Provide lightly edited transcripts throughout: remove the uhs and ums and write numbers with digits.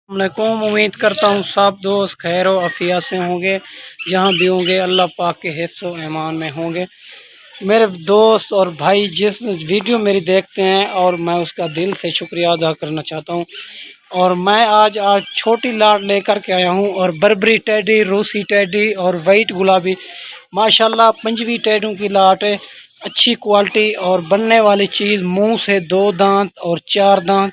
अस्सलामुअलैकुम। उम्मीद करता हूँ सब दोस्त खैर व आफियत से होंगे, जहाँ भी होंगे अल्लाह पाक के हिफ्ज़ व ईमान में होंगे। मेरे दोस्त और भाई जिस वीडियो मेरी देखते हैं और मैं उसका दिल से शुक्रिया अदा करना चाहता हूँ। और मैं आज छोटी लाट लेकर के आया हूँ, और बर्बरी टेडी, रूसी टेडी और वाइट गुलाबी माशाल्लाह पंजवी टेडों की लाट है। अच्छी क्वालिटी और बनने वाली चीज़, मुंह से 2 दांत और 4 दांत।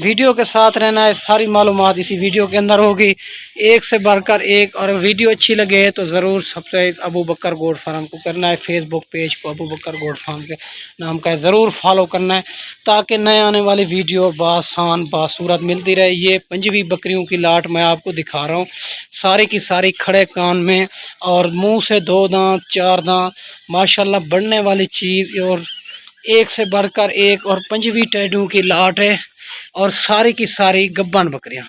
वीडियो के साथ रहना है, सारी मालूमात इसी वीडियो के अंदर होगी, एक से बढ़कर एक। और वीडियो अच्छी लगे तो ज़रूर सब्सक्राइब अबू बकर गोट फार्म को करना है, फेसबुक पेज को अबू बकर गोट फार्म के नाम का ज़रूर फॉलो करना है, ताकि नए आने वाली वीडियो बासान बासूरत मिलती रहे। ये पंजवी बकरियों की लाट मैं आपको दिखा रहा हूँ, सारी की सारी खड़े कान में और मुंह से 2 दांत 4 दांत माशाल्लाह बढ़ने वाली चीज़, और एक से बढ़कर एक। और पंजवी टेडों की लाट है, और सारी की सारी गब्बन बकरियां,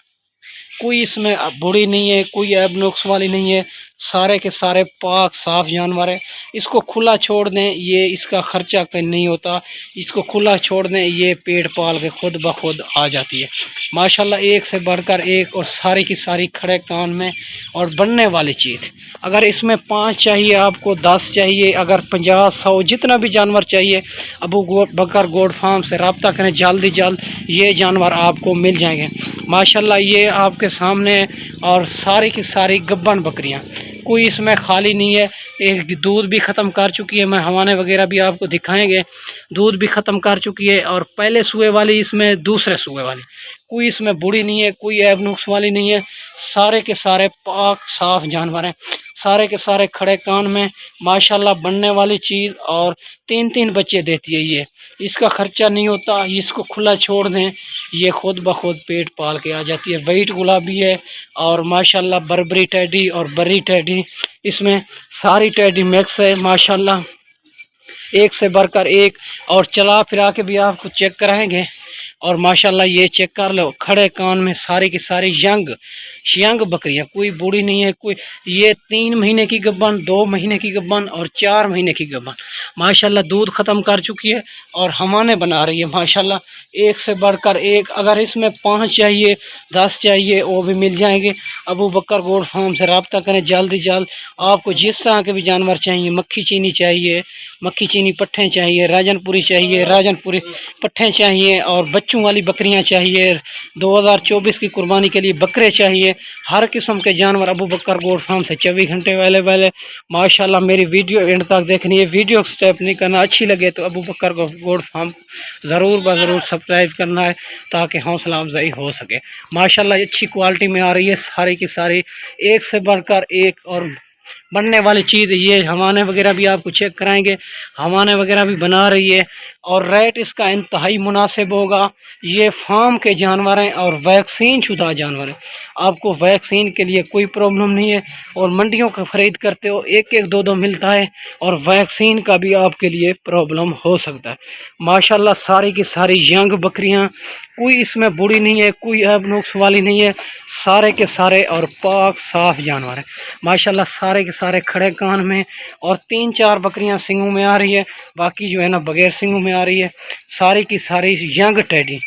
कोई इसमें बूढ़ी नहीं है, कोई ऐब नुक्स वाली नहीं है, सारे के सारे पाक साफ जानवर है। इसको खुला छोड़ दें, ये इसका खर्चा कहीं नहीं होता। इसको खुला छोड़ दें, ये पेट पाल के खुद ब खुद आ जाती है माशाल्लाह, एक से बढ़कर एक। और सारी की सारी खड़े कान में और बनने वाली चीज़। अगर इसमें 5 चाहिए आपको, 10 चाहिए, अगर 50 100 जितना भी जानवर चाहिए, अबू बकर गोट फार्म से रब्ता करें, जल्द जल्द ये जानवर आपको मिल जाएंगे माशाल्लाह। ये आपके सामने, और सारी की सारी गब्बन बकरियां, कोई इसमें खाली नहीं है। एक दूध भी ख़त्म कर चुकी है, मैं हवाने वगैरह भी आपको दिखाएंगे, दूध भी ख़त्म कर चुकी है। और पहले सूए वाली, इसमें दूसरे सूए वाली, कोई इसमें बूढ़ी नहीं है, कोई ऐब नुक्स वाली नहीं है। सारे के सारे पाक साफ जानवर हैं, सारे के सारे खड़े कान में माशाल्लाह बनने वाली चीज़। और 3-3 बच्चे देती है ये, इसका खर्चा नहीं होता। इसको खुला छोड़ दें, ये खुद ब खुद पेट पाल के आ जाती है। वाइट गुलाबी है, और माशाल्लाह बर्बरी टेडी और बरी टेडी, इसमें सारी टेडी मिक्स है माशाल्लाह, एक से बढ़कर एक। और चला फिरा के भी आपको चेक कराएंगे। और माशाल्लाह ये चेक कर लो, खड़े कान में सारी की सारी यंग बकरियां, कोई बूढ़ी नहीं है, कोई। ये 3 महीने की गब्बन, 2 महीने की गब्बन और 4 महीने की गब्बन माशाल्लाह दूध ख़त्म कर चुकी है, और हमाने बना रही है माशाल्लाह, एक से बढ़कर एक। अगर इसमें 5 चाहिए, 10 चाहिए, वो भी मिल जाएंगे। अबू बकर गोट फार्म से रब्ता करें जल्द ही जल्द। आपको जिस तरह के भी जानवर चाहिए, मक्खी चीनी चाहिए, मक्खी चीनी पट्ठे चाहिए, राजनपुरी चाहिए, राजनपुरी पट्ठे चाहिए, और बच्चों वाली बकरियां चाहिए, 2024 की कुर्बानी के लिए बकरे चाहिए, हर किस्म के जानवर अबू बकर गोट फार्म से 24 घंटे अवेलेबल है माशाल्लाह। मेरी वीडियो एंड तक देखनी है, वीडियो स्टेप नहीं करना। अच्छी लगे तो अबू बकर गोट फार्म ज़रूर ज़रूर सब्सक्राइब करना है, ताकि हौसला अफजाई हो सके माशाल्लाह। अच्छी क्वालिटी में आ रही है, सारी की सारी एक से बढ़कर एक। और बनने वाली चीज़, ये हवाने वगैरह भी आपको चेक कराएंगे, हवाने वगैरह भी बना रही है। और रेट इसका इंतहाई मुनासिब होगा। ये फार्म के जानवर हैं और वैक्सीन शुदा जानवर हैं, आपको वैक्सीन के लिए कोई प्रॉब्लम नहीं है। और मंडियों का ख़रीद करते हो, 1-1 2-2 मिलता है, और वैक्सीन का भी आपके लिए प्रॉब्लम हो सकता है माशाल्लाह। सारी की सारी यंग बकरियां, कोई इसमें बूढ़ी नहीं है, कोई ऐब नुक्स वाली नहीं है, सारे के सारे और पाक साफ जानवर हैं माशाल्लाह। सारे के सारे खड़े कान में, और 3-4 बकरियां सिंगों में आ रही है, बाकी जो है ना बगैर सिंगों में आ रही है। सारी की सारी यंग टेडी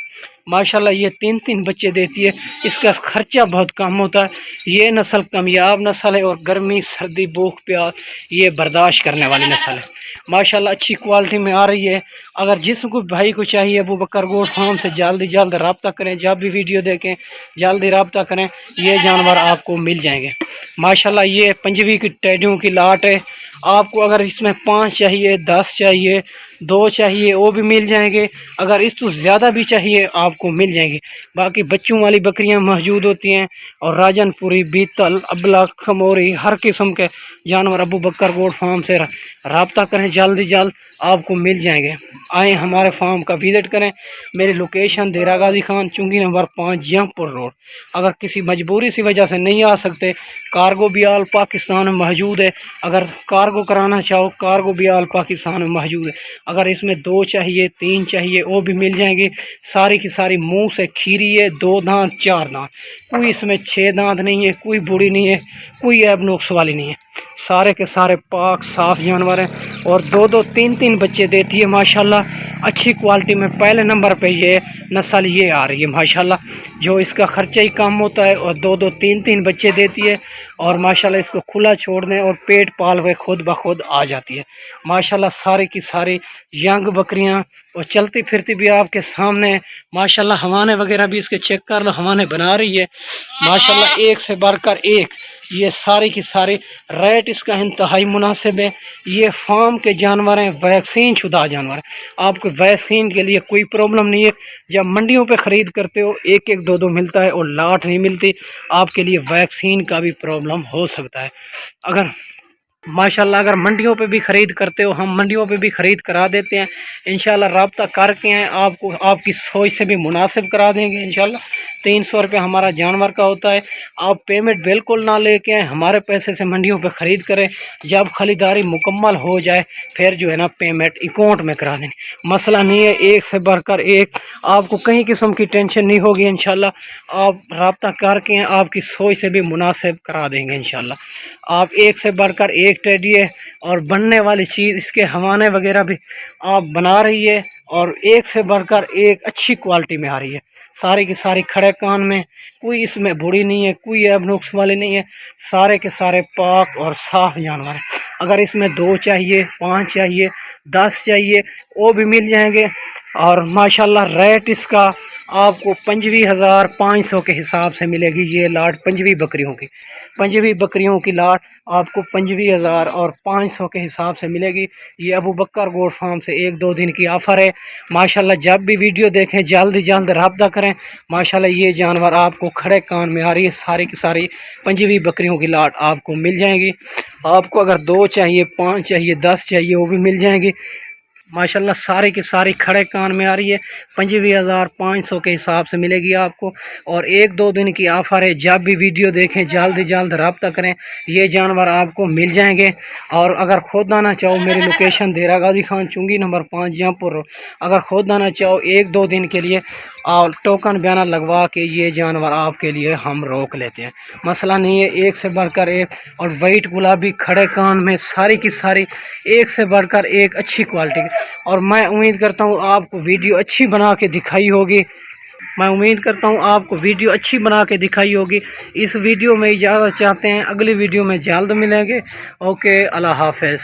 माशाल्लाह, ये 3-3 बच्चे देती है। इसका खर्चा बहुत कम होता है। ये नस्ल कामयाब नस्ल है, और गर्मी सर्दी भूख प्यास ये बर्दाश्त करने वाली नस्ल है माशाल्लाह। अच्छी क्वालिटी में आ रही है। अगर जिसको भाई को चाहिए अबू बकर गोट फार्म से जल्द जल्द रब्ता करें, जब भी वीडियो देखें जल्दी रब्ता करें, ये जानवर आपको मिल जाएंगे माशाल्लाह। ये पंजवी की टेडियों की लाट है। आपको अगर इसमें 5 चाहिए, 10 चाहिए, 2 चाहिए, वो भी मिल जाएंगे। अगर इस तो ज़्यादा भी चाहिए आपको मिल जाएंगे। बाकी बच्चों वाली बकरियां मौजूद होती हैं, और राजनपुरी, बीतल, अबला, खमोरी, हर किस्म के जानवर अबू बकर गोट फार्म से रब्ता करें, जल्द जल्द आपको मिल जाएंगे। आएँ हमारे फार्म का विज़िट करें। मेरी लोकेशन देरा गाजी खान, चुंगी नंबर 5, जंगपुर रोड। अगर किसी मजबूरी सी वजह से नहीं आ सकते, कार्गो भी आल पाकिस्तान में मौजूद है। अगर कार्गो कराना चाहो, कार्गो भी आल पाकिस्तान में मौजूद है। अगर इसमें 2 चाहिए, 3 चाहिए, वो भी मिल जाएंगे। सारी की सारी मुंह से खीरी है, 2 दांत 4 दांत, कोई इसमें 6 दांत नहीं है, कोई बूढ़ी नहीं है, कोई ऐब नुक्स वाली नहीं है। سارے کے سارے پاک صاف جانور ہیں اور دو دو تین تین بچے دیتی ہے ماشاءاللہ اچھی کوالٹی میں۔ پہلے نمبر پہ یہ نسل یہ آ رہی ہے ماشاءاللہ، جو اس کا خرچہ ہی کم ہوتا ہے اور دو دو تین تین بچے دیتی ہے، اور ماشاءاللہ اس کو کھلا چھوڑ دیں اور پیٹ پال ہوئے خود بخود آ جاتی ہے ماشاءاللہ۔ سارے کی ساری ینگ بکریاں اور چلتی پھرتی بھی آپ کے سامنے ماشاءاللہ۔ ہوانے وغیرہ بھی اس کے چیک کر لو، ہوانے بنا رہی ہے ماشاءاللہ، ایک سے بڑھ کر ایک۔ یہ ساری کی ساری ریٹ اس کا انتہائی مناسب ہے۔ یہ فارم کے جانور ہیں، ویکسین شدہ جانور ہیں، آپ کو ویکسین کے لیے کوئی پرابلم نہیں ہے۔ جب منڈیوں پہ خرید کرتے ہو ایک ایک دو دو ملتا ہے اور لاٹ نہیں ملتی، آپ کے لیے ویکسین کا بھی پرابلم ہو سکتا ہے۔ اگر ماشاءاللہ اگر منڈیوں پہ بھی خرید کرتے ہو، ہم منڈیوں پہ بھی خرید کرا دیتے ہیں انشاءاللہ، رابطہ کر کے ہیں آپ کو، آپ کی سوچ سے بھی مناسب کرا دیں گے انشاءاللہ۔ 300 روپے ہمارا جانور کا ہوتا ہے، آپ پیمنٹ بالکل نہ لے کے ہمارے پیسے سے منڈیوں پہ خرید کریں، جب خریداری مکمل ہو جائے پھر جو ہے نا پیمنٹ اکاؤنٹ میں کرا دیں گے، مسئلہ نہیں ہے۔ ایک سے بڑھ کر ایک، آپ کو کہیں قسم کی ٹینشن نہیں ہوگی انشاءاللہ، آپ رابطہ کر کے ہیں آپ کی سوچ سے بھی مناسب کرا دیں گے انشاءاللہ۔ آپ ایک سے بڑھ کر ایک ٹیڈی ہے، اور بننے والی چیز اس کے ہوانے وغیرہ بھی آپ بنا رہی ہے، اور ایک سے بڑھ کر ایک اچھی کوالٹی میں آ رہی ہے، ساری کی ساری کھڑے کان میں، کوئی اس میں بڑی نہیں ہے، کوئی ایب نقص والی نہیں ہے، سارے کے سارے پاک اور صاف جانور ہیں۔ اگر اس میں 2 چاہیے، 5 چاہیے، 10 چاہیے، وہ بھی مل جائیں گے۔ اور ماشاءاللہ ریٹ اس کا آپ کو 25,500 کے حساب سے ملے گی۔ یہ لاٹ پنجوی بکریوں کی لاٹ آپ کو 25,500 کے حساب سے ملے گی۔ یہ ابو بکر گوٹ فارم سے 1-2 دن کی آفر ہے ماشاءاللہ۔ جب بھی ویڈیو دیکھیں جلد رابطہ کریں ماشاءاللہ۔ یہ جانور آپ کو کھڑے کان میں آ رہی ہے، ساری کی ساری پنجوی بکریوں کی لاٹ آپ کو مل جائیں گی۔ آپ کو اگر 2 چاہیے، 5 چاہیے، 10 چاہیے، وہ بھی مل جائیں گی ماشاءاللہ۔ سارے کی ساری کھڑے کان میں آ رہی ہے، 25,500 کے حساب سے ملے گی آپ کو، اور 1-2 دن کی آفر ہے۔ جب بھی ویڈیو دیکھیں جلد رابطہ کریں، یہ جانور آپ کو مل جائیں گے۔ اور اگر خود آنا چاہو، میری لوکیشن دیرہ غازی خان چنگی نمبر 5 جہاں پر، اگر خود آنا چاہو 1-2 دن کے لیے اور ٹوکن بیانہ لگوا کے یہ جانور آپ کے لیے ہم روک لیتے ہیں، مسئلہ نہیں ہے۔ ایک سے بڑھ کر ایک، اور وائٹ گلابی کھڑے کان میں ساری کی ساری ایک سے بڑھ کر ایک اچھی کوالٹی کی۔ اور میں امید کرتا ہوں آپ کو ویڈیو اچھی بنا کے دکھائی ہوگی، اس ویڈیو میں اجازت چاہتے ہیں، اگلی ویڈیو میں جلد ملیں گے۔ اوکے، اللہ حافظ۔